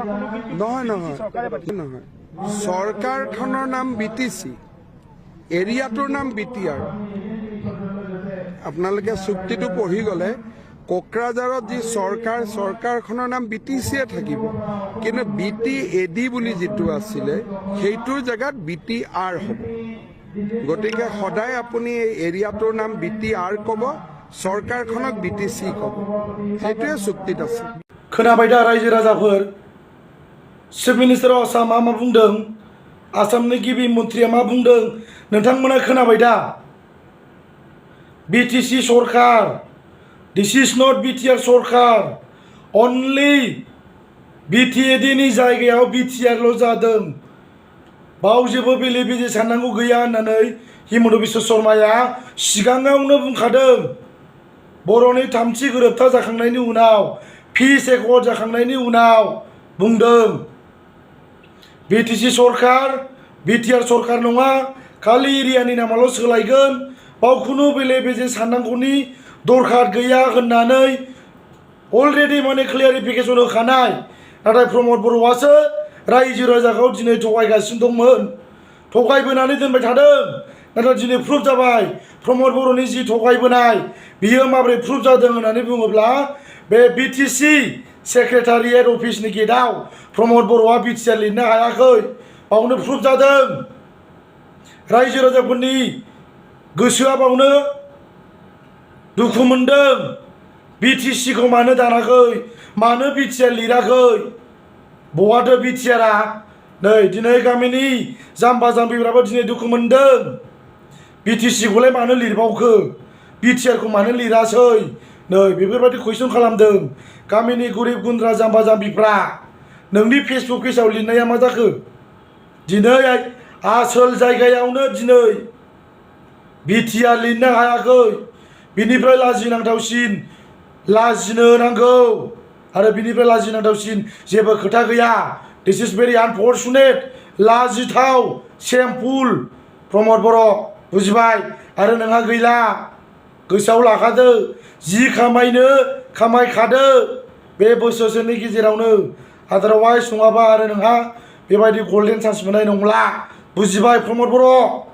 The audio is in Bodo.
নহয় নহয় নহয় চৰকাৰখনৰ নাম বিটিচি এৰিয়াটোৰ নাম বিটিআৰ আপোনালোকে চুক্তিটো পঢ়ি গ'লে কোকৰাঝাৰত যি চৰকাৰখনৰ নাম বিটিচিয়ে থাকিব কিন্তু বিটি এডি বুলি যিটো আছিলে সেইটোৰ জেগাত বিটিআৰ হ'ব গতিকে সদায় আপুনি এই এৰিয়াটোৰ নাম বিটিআৰ ক'ব চৰকাৰখনক বিটিচি ক'ব সেইটোৱে চুক্তিত আছে खोनाबाय दा रायजो राजाफोर चिफ मिनिस्टार आसामा मा बुंदों आसामनि गिबि मन्थ्रिया मा बुंदों नोंथांमोना खोनाबाय दा बिटिसि सरकार दिस इज नट बिटिआर सरकार अनलि बिटिएडिनि जायगायाव बिटिआरल' जादों बाव जेबो बेले बेजे साननांगौ गैया होननानै हिमन्त बिश्व शर्माया सिगाङावनो बुंखादों बर'नि थामथि गोरोबथा जाखांनायनि उनाव पिस एकर्ड जाखांनायनि उनाव बुंदों बिटिसि सरकार बिटिआर सरकार नङा खालि एरियानि नामाल' सोलायगोन बाव खुनु बेले बेजे साननांगौनि दरखार गैया होननानै अलरेडि माने क्लियारिफिकेसन होखानाय नाथाय प्रमद बर'आसो रायजो राजाखौ दिनै थगायगासिनो दंमोन थगायबोनानै दोनबाय थादों नाथाय दिनै प्रुफ जाबाय प्रमद बर'नि जि थगायबोनाय बियो माबोरै प्रुफ जादों होननानै बुङोब्ला बे बिटिसि सेक्रेटारियेट अफिसनि गेटआव प्रमद बर'आ बिटिआर लिरनो हायाखै बावनो प्रुफ जादों रायजो राजाफोरनि गोसोआ बावनो दुखु मोनदों बिटिसिखौ मानो दानाखै मानो बिटिआर लिराखै बहाथो बिटिआरआ नै दिनै गामिनि जाम्बा जाम्बिफ्राबो दिनै दुखु मोनदों बिटिसिखौलाय मानो लिरबावखो बिटिआरखौ मानो लिरासै नै बेफोरबायदि कुइसन खालामदों गामिनि गरिब गुन्द्रा जाम्बा जाम्बिफ्रा नोंनि फेसबुक पेजाव लिरनाया मा जाखो दिनै आसोल जायगायावनो दिनै बिटिआर लिरनो हायाखै बिनिफ्राय लाजिनांथावसिन लाजिनो नांगौ आरो बिनिफ्राय लाजिनांथावसिन जेबो खोथा गैया दिस इज भेरि आनफर्चुनेट लाजिथाव शेमफुल प्रमद बर' बुजिबाय आरो नोंहा गैला गोसोआव लाखादो जि खामायनो खामायखादो बे बोसोरसेनि गेजेरावनो आदारवाइज नङाबा आरो नोंहा बेबायदि गल्डेन चान्स मोननाय नंला बुजिबाय प्रमद बर'